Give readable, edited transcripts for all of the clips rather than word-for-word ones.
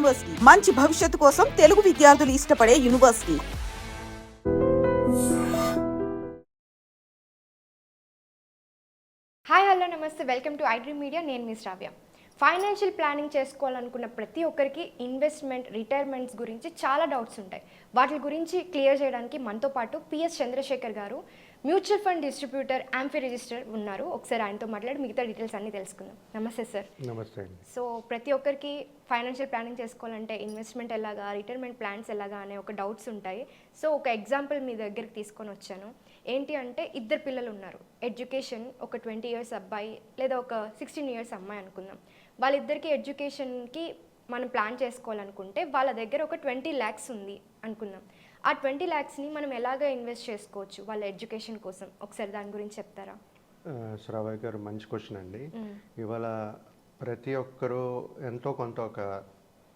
University మంచి భవిష్యత్తు కోసం తెలుగు విద్యార్థులు ఇష్టపడే యూనివర్సిటీ. హాయ్ హలో నమస్తే, వెల్కమ్ టు ఐడ్రీమ్ మీడియా. నేను మీ శ్రావ్య. ఫైనాన్షియల్ ప్లానింగ్ చేసుకోవాలనుకున్న ప్రతి ఒక్కరికి ఇన్వెస్ట్మెంట్, రిటైర్మెంట్స్ గురించి చాలా డౌట్స్ ఉంటాయి. వాటి గురించి క్లియర్ చేయడానికి మనతో పాటు పిఎస్ చంద్రశేఖర్ గారు, mutual fund distributor, amphi register ఉన్నారు. ఒకసారి ఆయనతో మాట్లాడి మిగతా డీటెయిల్స్ అన్నీ తెలుసుకుందాం. నమస్తే సార్. నమస్తే. సో ప్రతి ఒక్కరికి ఫైనాన్షియల్ ప్లానింగ్ చేసుకోవాలంటే ఇన్వెస్ట్మెంట్ ఎలాగా, రిటైర్మెంట్ ప్లాన్స్ ఎలాగా అనే ఒక డౌట్స్ ఉంటాయి. సో ఒక ఎగ్జాంపుల్ మీ దగ్గరికి తీసుకొని వచ్చాను. ఏంటి అంటే, ఇద్దరు పిల్లలు ఉన్నారు. ఎడ్యుకేషన్ ఒక 20 years అబ్బాయి లేదా ఒక 16 years అమ్మాయి అనుకుందాం. వాళ్ళిద్దరికి ఎడ్యుకేషన్కి మనం ప్లాన్ చేసుకోవాలనుకుంటే వాళ్ళ దగ్గర ఒక 20 lakhs ఉంది అనుకుందాం. ఆ 20 lakhsని మనం ఎలాగ ఇన్వెస్ట్ చేసుకోవచ్చు వాళ్ళ ఎడ్యుకేషన్ కోసం? ఒకసారి దాని గురించి చెప్తారా? శ్రావ్య గారు, మంచి క్వశ్చన్ అండి. ఇవాళ ప్రతి ఒక్కరూ ఎంతో కొంత ఒక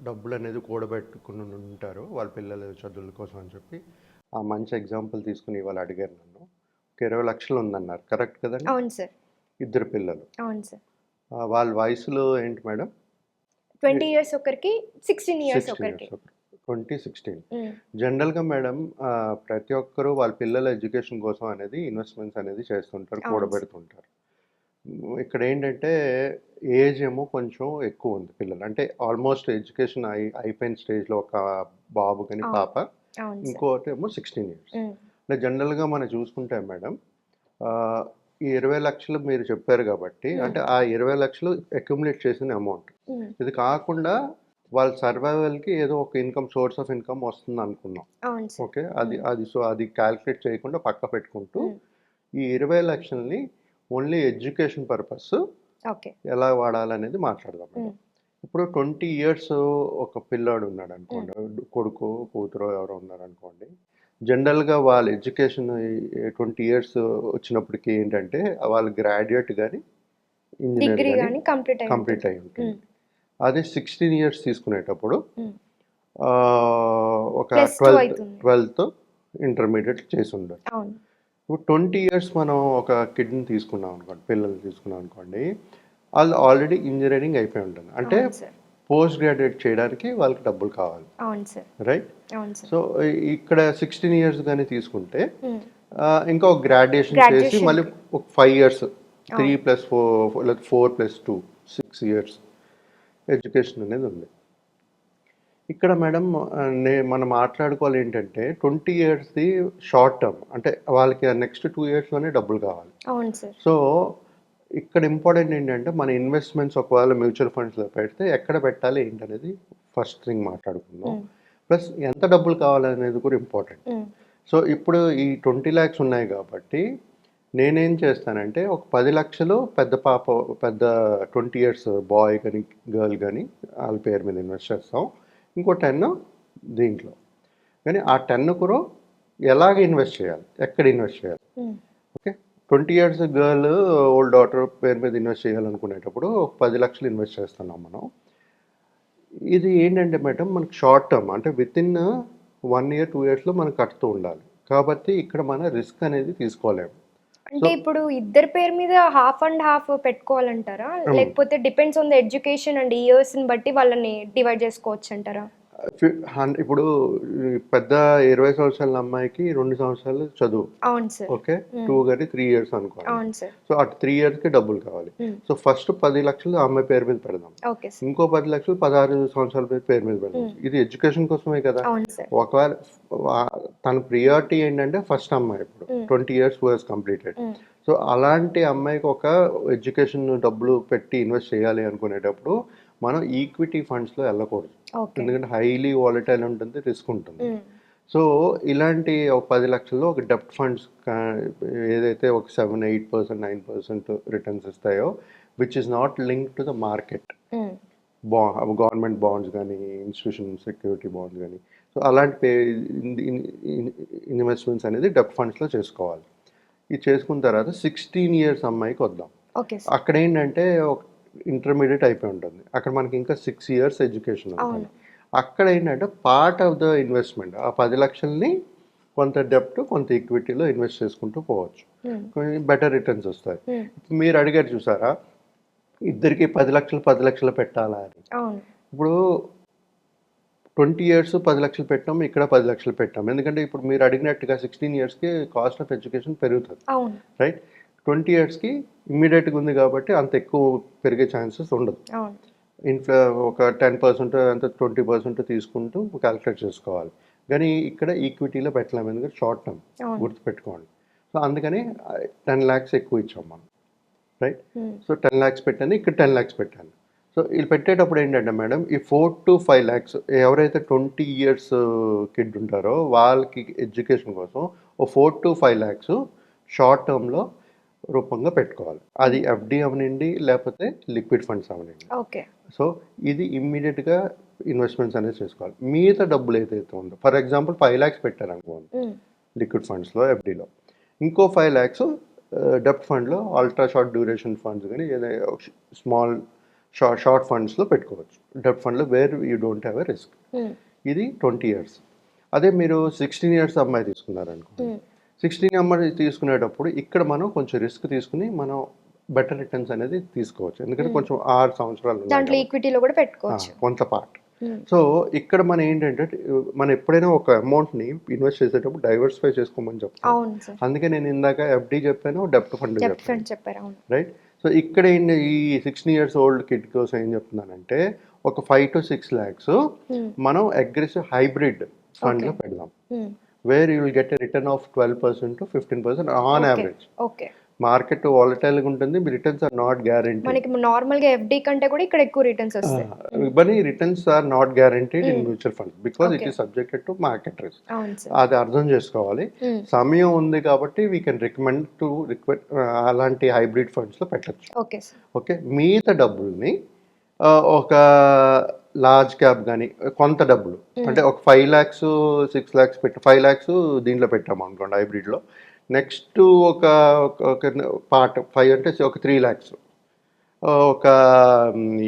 డబ్బులు అనేది కూడబెట్టుకుని ఉంటారు వాళ్ళ పిల్లల చదువుల కోసం అని చెప్పి. ఆ మంచి ఎగ్జాంపుల్ తీసుకుని ఇవాళ అడిగారు నన్ను. ఒక 20 లక్షలు ఉందన్నారు, కరెక్ట్ కదండి? అవును సార్. ఇద్దరు పిల్లలు. అవును సార్. వాళ్ళ వయసులో ఏంటి మేడం? 20 years ఒకరికి, 16 years ఒకరికి. 2016. జనరల్గా మేడం, ప్రతి ఒక్కరూ వాళ్ళ పిల్లల ఎడ్యుకేషన్ కోసం అనేది ఇన్వెస్ట్మెంట్స్ అనేది చేస్తుంటారు, కూడబెడుతుంటారు. ఇక్కడ ఏంటంటే ఏజ్ ఏమో కొంచెం ఎక్కువ ఉంది పిల్లలు, అంటే ఆల్మోస్ట్ ఎడ్యుకేషన్ అయిపోయిన స్టేజ్లో ఒక బాబు కానీ పాప, ఇంకోటి ఏమో 16 years. అంటే జనరల్గా మనం చూసుకుంటే మేడం, ఈ 20 లక్షలు మీరు చెప్పారు కాబట్టి, అంటే ఆ 20 లక్షలు అక్యుములేట్ చేసిన అమౌంట్. ఇది కాకుండా వాళ్ళ సర్వైవల్కి ఏదో ఒక ఇన్కమ్, సోర్స్ ఆఫ్ ఇన్కమ్ వస్తుంది అనుకున్నాం. ఓకే, అది క్యాల్కులేట్ చేయకుండా పక్క పెట్టుకుంటూ ఈ 20 లక్షల్ని ఓన్లీ ఎడ్యుకేషన్ పర్పస్ ఎలా వాడాలనేది మాట్లాడదాం మేడం. ఇప్పుడు 20 years ఒక పిల్లాడు ఉన్నాడు అనుకోండి, కొడుకు కూతురు ఎవరో ఉన్నారు అనుకోండి. జనరల్గా వాళ్ళ ఎడ్యుకేషన్ 20 years వచ్చినప్పటికీ ఏంటంటే వాళ్ళు గ్రాడ్యుయేట్ కానీ ఇంజనీర్ కానీ కంప్లీట్ అయి ఉంటుంది. అదే 16 years తీసుకునేటప్పుడు ఒక 12th ఇంటర్మీడియట్ చేసి ఉండాలి. ఇప్పుడు 20 years మనం ఒక కిడ్ని తీసుకున్నాం అనుకోండి, పిల్లలు తీసుకున్నాం అనుకోండి, వాళ్ళు ఆల్రెడీ ఇంజనీరింగ్ అయిపోయి ఉంటుంది. అంటే పోస్ట్ గ్రాడ్యుయేట్ చేయడానికి వాళ్ళకి డబ్బులు కావాలి, రైట్? సో ఇక్కడ 16 years కానీ తీసుకుంటే ఇంకా ఒక గ్రాడ్యుయేషన్ చేసి మళ్ళీ ఒక 5 years, 3 + 4 లేదా 4 + 2 6 years ఎడ్యుకేషన్ అనేది ఉంది. ఇక్కడ మేడం మనం మాట్లాడుకోవాలి ఏంటంటే 20 yearsది షార్ట్ టర్మ్, అంటే వాళ్ళకి నెక్స్ట్ 2 yearsలోనే డబ్బులు కావాలి. సో ఇక్కడ ఇంపార్టెంట్ ఏంటంటే మన ఇన్వెస్ట్మెంట్స్ ఒకవేళ మ్యూచువల్ ఫండ్స్లో పెడితే ఎక్కడ పెట్టాలి ఏంటనేది ఫస్ట్ థింగ్ మాట్లాడుకుందాం. ప్లస్ ఎంత డబ్బులు కావాలనేది కూడా ఇంపార్టెంట్. సో ఇప్పుడు ఈ 20 lakhs ఉన్నాయి కాబట్టి నేనేం చేస్తానంటే ఒక 10 లక్షలు పెద్ద 20 years బాయ్ కానీ గర్ల్ కానీ వాళ్ళ పేరు మీద ఇన్వెస్ట్ చేస్తాం. ఇంకో 10 దీంట్లో. కానీ ఆ 10 కూడా ఎలాగ ఇన్వెస్ట్ చేయాలి, ఎక్కడ ఇన్వెస్ట్ చేయాలి? Okay, 20 years girl old daughter పేరు మీద ఇన్వెస్ట్ చేయాలనుకునేటప్పుడు 10 లక్షలు ఇన్వెస్ట్ చేస్తున్నాం మనం. ఇది ఏంటంటే మేడం మనకు షార్ట్ టర్మ్, అంటే వితిన్ 1 year 2 yearsలో మనం కట్టుతూ ఉండాలి. కాబట్టి ఇక్కడ మన రిస్క్ అనేది తీసుకోలేము. అంటే ఇప్పుడు ఇద్దరి పేరు మీద హాఫ్ అండ్ హాఫ్ పెట్టుకోవాలంటారా, లేకపోతే depends on the education and ఇయర్స్ని బట్టి వాళ్ళని డివైడ్ చేసుకోవచ్చు అంటారా? ఇప్పుడు పెద్ద 20 సంవత్సరాల అమ్మాయికి 2 సంవత్సరాలు చదువు, ఓకే, 2 కానీ 3 years అనుకోవాలి. సో అటు 3 yearsకి డబ్బులు కావాలి. సో ఫస్ట్ 10 లక్షలు అమ్మాయి పేరు మీద పెడదాం, ఇంకో 10 లక్షలు 16 సంవత్సరాల పేరు మీద పెడదాం. ఇది ఎడ్యుకేషన్ కోసమే కదా. ఒకవేళ తన ప్రియారిటీ ఏంటంటే ఫస్ట్ అమ్మాయి ఇప్పుడు 20 years వాజ్ కంప్లీటెడ్. సో అలాంటి అమ్మాయికి ఒక ఎడ్యుకేషన్ డబ్బులు పెట్టి ఇన్వెస్ట్ చేయాలి అనుకునేటప్పుడు మనం ఈక్విటీ ఫండ్స్లో వెళ్ళకూడదు, ఎందుకంటే హైలీ వాలటైల్ ఉంటుంది, రిస్క్ ఉంటుంది. సో ఇలాంటి ఒక 10 లక్షల్లో ఒక డెప్ట్ ఫండ్స్ ఏదైతే ఒక 7-8%, 9% రిటర్న్స్ ఇస్తాయో, which is not link to the market, government bonds కానీ ఇన్స్టిట్యూషన్ సెక్యూరిటీ బాండ్స్ కానీ, సో అలాంటి ఇన్వెస్ట్మెంట్స్ అనేది డెప్ట్ ఫండ్స్లో చేసుకోవాలి. ఇది చేసుకున్న తర్వాత 16 years అమ్మాయికి వద్దాం. అక్కడ ఏంటంటే ఒక ఇంటర్మీడియట్ అయిపోయి ఉంటుంది, అక్కడ మనకి ఇంకా 6 years ఎడ్యుకేషన్ ఉంటుంది. అక్కడ ఏంటంటే పార్ట్ ఆఫ్ ద ఇన్వెస్ట్మెంట్, ఆ 10 లక్షల్ని కొంత డెప్ట్ కొంత ఈక్విటీలో ఇన్వెస్ట్ చేసుకుంటూ పోవచ్చు, కొంచెం బెటర్ రిటర్న్స్ వస్తాయి. మీరు అడిగారు చూసారా, ఇద్దరికి 10 లక్షలు పెట్టాలా అని. ఇప్పుడు 20 ఇయర్స్ 10 లక్షలు పెట్టాం, ఇక్కడ 10 లక్షలు పెట్టాం. ఎందుకంటే ఇప్పుడు మీరు అడిగినట్టుగా 16 ఇయర్స్కి కాస్ట్ ఆఫ్ ఎడ్యుకేషన్ పెరుగుతుంది, అవును రైట్? 20 ఇయర్స్కి ఇమ్మీడియట్గా ఉంది కాబట్టి అంత ఎక్కువ పెరిగే ఛాన్సెస్ ఉండదు. అవును ఇన్ఫ్లా ఒక 10% అంత 20% తీసుకుంటూ క్యాలిక్యులేట్ చేసుకోవాలి. కానీ ఇక్కడ ఈక్విటీలో పెట్టలేము, ఎందుకంటే షార్ట్ టర్మ్ అవును గుర్తుపెట్టుకోండి. సో అందుకని 10 lakhs ఎక్కువ ఇచ్చాం మనం, రైట్? ఉమ్, సో 10 lakhs పెట్టాను, ఇక్కడ 10 lakhs పెట్టాను. సో వీళ్ళు పెట్టేటప్పుడు ఏంటంటే మేడం, ఈ 4 to 5 lakhs ఎవరైతే 20 ఇయర్స్ కిడ్ ఉంటారో వాళ్ళకి ఎడ్యుకేషన్ కోసం ఓ 4 to 5 lakhs షార్ట్ టర్మ్లో రూపంగా పెట్టుకోవాలి. అది ఎఫ్డి అవనండి, లేకపోతే లిక్విడ్ ఫండ్స్ అవనండి. ఓకే సో ఇది ఇమ్మీడియట్గా ఇన్వెస్ట్మెంట్స్ అనేది చేసుకోవాలి. మిగతా డబ్బులు ఏదైతే ఉందో, ఫర్ ఎగ్జాంపుల్ 5 lakhs పెట్టారు అనుకోండి ఉమ్, లిక్విడ్ ఫండ్స్లో, ఎఫ్డీలో, ఇంకో 5 lakhs డెప్త్ ఫండ్లో, అల్ట్రా షార్ట్ డ్యూరేషన్ ఫండ్స్ కానీ ఏదైనా స్మాల్ షార్ట్ ఫండ్స్లో పెట్టుకోవచ్చు. డెప్త్ ఫండ్లో where you don't have a risk. Um, ఇది 20 ఇయర్స్. అదే మీరు 16 ఇయర్స్ అమ్మాయి తీసుకున్నారనుకోండి, ఉమ్, 16 అమ్మాయి తీసుకునేటప్పుడు ఇక్కడ మనం కొంచెం రిస్క్ తీసుకుని మనం బెటర్ రిటర్న్స్ అనేది తీసుకోవచ్చు. ఎందుకంటే కొంచెం 6 సంవత్సరాలు ఉన్నాయి దాంట్లో కాబట్టి. ఈక్విటీలో కూడా పెట్టుకోవచ్చు. కొంత పార్ట్. ఉమ్, సో ఇక్కడ మనం ఏంటంటే మనం ఎప్పుడైనా ఒక అమౌంట్ని ఇన్వెస్ట్ చేసేటప్పుడు డైవర్సిఫై చేసుకోమని చెప్తాం. అవును సార్, అందుకే నేను ఇందాక ఎఫ్డి చెప్పాను, డెప్త్ ఫండ్ డెప్త్ చెప్పాను, ఫండ్ చెప్పారు. అవును రైట్? సో ఇక్కడ ఏంటి, ఈ 16 ఇయర్స్ ఓల్డ్ కిడ్ కోసం ఏం చెప్తున్నానంటే ఒక 5 to 6 lakhs ఉమ్, మనం అగ్రెసివ్ హైబ్రిడ్ ఫండ్లో పెడదాం, um, where you will get a return of 12% to 15% on average. Okay market వాలటైల్గా ఉంటుంది, రిటర్న్స్ ఆర్ నాట్ గ్యారంటీ. మనకి నార్మల్ గా ఎఫ్డి కంటే కూడా ఇక్కడ ఎక్కువ రిటర్న్స్ వస్తాయి. but returns are not guaranteed in mutual funds because it Okay. is subjected to market risk. అవును సార్. అది అర్థం చేసుకోవాలి. ఉమ్, సమయం ఉంది కాబట్టి వీ కెన్ రికమెండ్ టు అలాంటి హైబ్రిడ్ ఫండ్స్లో పెట్టచ్చు. Okay sir. ఓకే, మిగతా డబ్బుల్ని ఒక లార్జ్ క్యాప్ కానీ కొంత డబ్బులు అంటే ఒక 5 lakhs 6 lakhs పెట్టి 5 lakhs దీంట్లో పెట్టాము అనుకోండి హైబ్రిడ్లో. నెక్స్ట్ ఒక పార్ట్ 5 అంటే ఒక 3 lakhs ఒక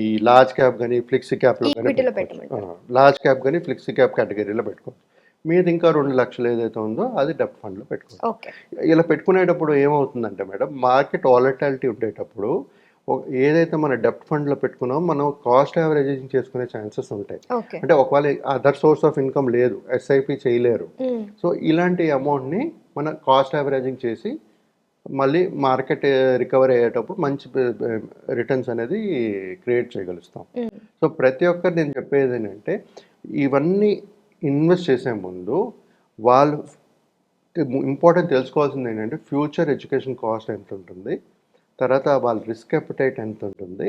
ఈ లార్జ్ క్యాప్ కానీ ఫ్లిక్సీ క్యాప్లో కానీ ఈక్విటీలో పెట్టుకోవచ్చు. పెట్టమంటారు. లార్జ్ క్యాప్ కానీ ఫ్లిక్సీ క్యాప్ కేటగిరీలో పెట్టుకోవచ్చు. మీది ఇంకా 2 లక్షలు ఏదైతే ఉందో అది డెప్త్ ఫండ్లో పెట్టుకోవచ్చు. ఓకే ఇలా పెట్టుకునేటప్పుడు ఏమవుతుందంటే మేడం, మార్కెట్ వాలటాలిటీ ఉండేటప్పుడు ఏదైతే మన డెప్త్ ఫండ్లో పెట్టుకున్నామో మనం కాస్ట్ యావరేజింగ్ చేసుకునే ఛాన్సెస్ ఉంటాయి. ఓకే అంటే ఒకవేళ అదర్ సోర్స్ ఆఫ్ ఇన్కమ్ లేదు, ఎస్ఐపి చేయలేరు, ఉమ్, సో ఇలాంటి అమౌంట్ని మన కాస్ట్ యావరేజింగ్ చేసి మళ్ళీ మార్కెట్ రికవర్ అయ్యేటప్పుడు మంచి రిటర్న్స్ అనేది క్రియేట్ చేయగలుగుతాం. ఉమ్, సో ప్రతి ఒక్కరు నేను చెప్పేది ఏంటంటే ఇవన్నీ ఇన్వెస్ట్ చేసే ముందు వాళ్ళు ఇంపార్టెంట్ తెలుసుకోవాల్సింది ఏంటంటే ఫ్యూచర్ ఎడ్యుకేషన్ కాస్ట్ ఎంత ఉంటుంది, తర్వాత వాళ్ళ రిస్క్ అపెటైట్ ఎంత ఉంటుంది,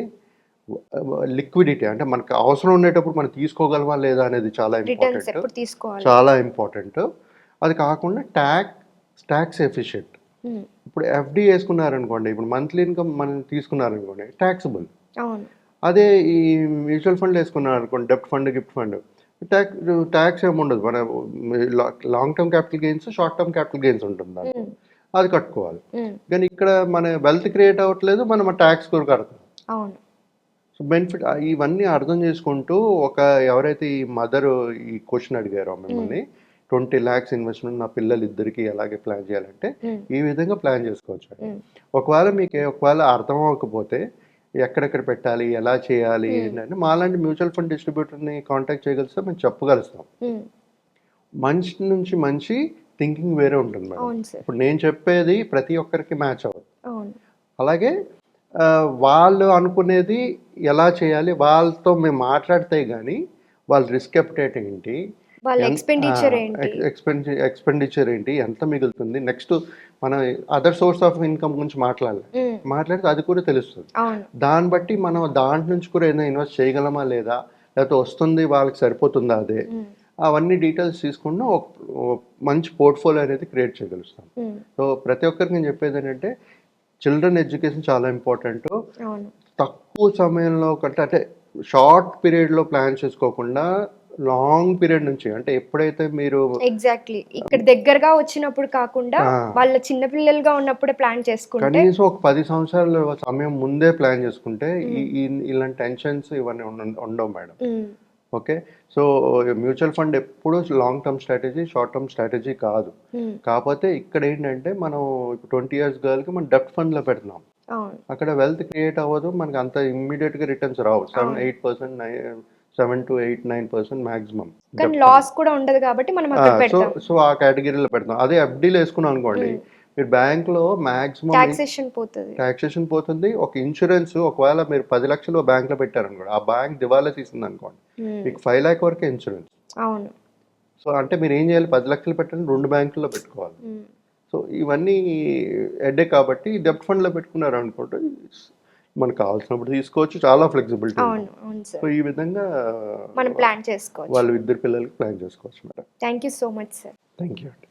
లిక్విడిటీ అంటే మనకు అవసరం ఉండేటప్పుడు మనం తీసుకోగలమా లేదా అనేది చాలా రిటర్న్స్ ఇంపార్టెంట్, ఎప్పుడు తీసుకోవాలి. చాలా ఇంపార్టెంట్. అది కాకుండా ట్యాక్స్ ఎఫిషియెంట్. ఉమ్, ఇప్పుడు ఎఫ్డి వేసుకున్నారనుకోండి, ఇప్పుడు మంత్లీ ఇన్కమ్ మనం తీసుకున్నారనుకోండి ట్యాక్సిబుల్. అవును అదే ఈ మ్యూచువల్ ఫండ్ వేసుకున్నారనుకోండి, డెప్ట్ ఫండ్ గిఫ్ట్ ఫండ్, ట్యాక్స్ ఏమి ఉండదు. మన long term capital gains short term capital gains ఉంటుంది దాంట్లో, ఉమ్, అది కట్టుకోవాలి. ఉమ్, కానీ ఇక్కడ మన వెల్త్ క్రియేట్ అవ్వట్లేదు, మనం ట్యాక్స్ కూడా కడతాం. అవును సో బెనిఫిట్ ఇవన్నీ అర్థం చేసుకుంటూ ఎవరైతే ఈ మదర్ ఈ క్వశ్చన్ అడిగారో మిమ్మల్ని 20 lakhs ఇన్వెస్ట్మెంట్ నా పిల్లలు ఇద్దరికి ఎలాగే ప్లాన్ చేయాలంటే ఉమ్, ఈ విధంగా ప్లాన్ చేసుకోవచ్చు. ఉమ్, ఒకవేళ అర్థం అవ్వకపోతే ఎక్కడెక్కడ పెట్టాలి, ఎలా చేయాలి ఏంటంటే మాలాంటి మ్యూచువల్ ఫండ్ డిస్ట్రిబ్యూటర్ని కాంటాక్ట్ చేయగలిస్తే మేము చెప్పగలుగుతాం. ఉమ్, మనిషి నుంచి మనిషి థింకింగ్ వేరే ఉంటుంది మేడం. అవును సార్. ఇప్పుడు నేను చెప్పేది ప్రతి ఒక్కరికి మ్యాచ్ అవ్వదు. అవును అలాగే వాళ్ళు అనుకునేది ఎలా చేయాలి వాళ్ళతో మేము మాట్లాడితే కానీ వాళ్ళ రిస్క్ అపెటైట్ ఏంటి, వాళ్ళ ఎక్స్పెండిచర్ ఏంటి, ఎక్స్పెండిచర్ ఏంటి, ఎంత మిగులుతుంది, నెక్స్ట్ మనం అదర్ సోర్స్ ఆఫ్ ఇన్కమ్ గురించి ఉమ్, మాట్లాడితే అది కూడా తెలుస్తుంది. అవును దాన్ని బట్టి మనం దాంట్ నుంచి కూడా ఏదైనా ఇన్వెస్ట్ చేయగలమా లేదా, లేకపోతే వస్తుంది వాళ్ళకి సరిపోతుందా అదే, ఉమ్, అవన్నీ డీటెయిల్స్ తీసుకుని ఒక మంచి పోర్ట్ఫోలియో అనేది క్రియేట్ చేయగలుగుతాం. ఉమ్, సో ప్రతి ఒక్కరికి నేను చెప్పేది ఏంటంటే చిల్డ్రన్ ఎడ్యుకేషన్ చాలా ఇంపార్టెంట్. అవును తక్కువ సమయంలో కంటే అంటే షార్ట్ పీరియడ్లో ప్లాన్ చేసుకోకుండా లాంగ్ పీరియడ్ నుంచి, అంటే ఎప్పుడైతే మీరు ఎగ్జాక్ట్లీ ఇక్కడ దగ్గరగా వచ్చినప్పుడు కాకుండా వాళ్ళ చిన్న పిల్లలుగా ఉన్నప్పుడే ప్లాన్ చేసుకుంటే కనీసం ఒక 10 సంవత్సరాల సమయం ముందే ప్లాన్ చేసుకుంటే ఇలాంటి టెన్షన్స్ ఇవన్నీ ఉండవు మేడం. ఉమ్, ఓకే, సో మ్యూచువల్ ఫండ్ ఎప్పుడు long term strategy, short term strategy కాదు. ఉమ్, కాకపోతే ఇక్కడ ఏంటంటే మనం ఇప్పుడు 20 years గర్ల్కి మనం డెప్ట్ ఫండ్లో పెడుతున్నాం, అవును అక్కడ వెల్త్ క్రియేట్ అవ్వదు, మనకి అంత ఇమ్మీడియట్గా రిటర్న్స్ రావు. 7-8% 7 to 8, 9% maximum. కానీ లాస్ కూడా ఉండదు కాబట్టి మనం అక్కడ సో పెడతాం. సో ఆ కేటగిరీలో పెడతాం. అదే ఎఫ్డీలో వేసుకున్నాం అనుకోండి, మీరు బ్యాంక్లో మాక్సిమం టాక్సేషన్ పోతుంది. టాక్సేషన్ పోతుంది. ఒక ఇన్సూరెన్స్ ఒకవేళ మీరు 10 లక్షలు బ్యాంక్లో పెట్టారనుకోండి, ఆ బ్యాంక్ దివాలా తీసింది అనుకోండి, మీకు 5 లాక్ వరకే ఇన్సూరెన్స్. అవును. సో అంటే మీరు ఏం చేయాలి, 10 లక్షలు పెట్టండి, 2 బ్యాంకుల్లో పెట్టుకోవాలి. సో ఇవన్నీ హెడ్డే కాబట్టి డెబ్ట్ ఫండ్లో పెట్టుకున్నారు అనుకోండి, మనకు కావాల్సినప్పుడు తీసుకోవచ్చు, చాలా ఫ్లెక్సిబిలిటీ. అవును అవును సో సార్, ఈ విధంగా మనం ప్లాన్ చేసుకోవచ్చు. వాళ్ళు ఇద్దరు పిల్లలకి ప్లాన్ చేసుకోవచ్చు madam. Thank you so much sir. Thank you అండి.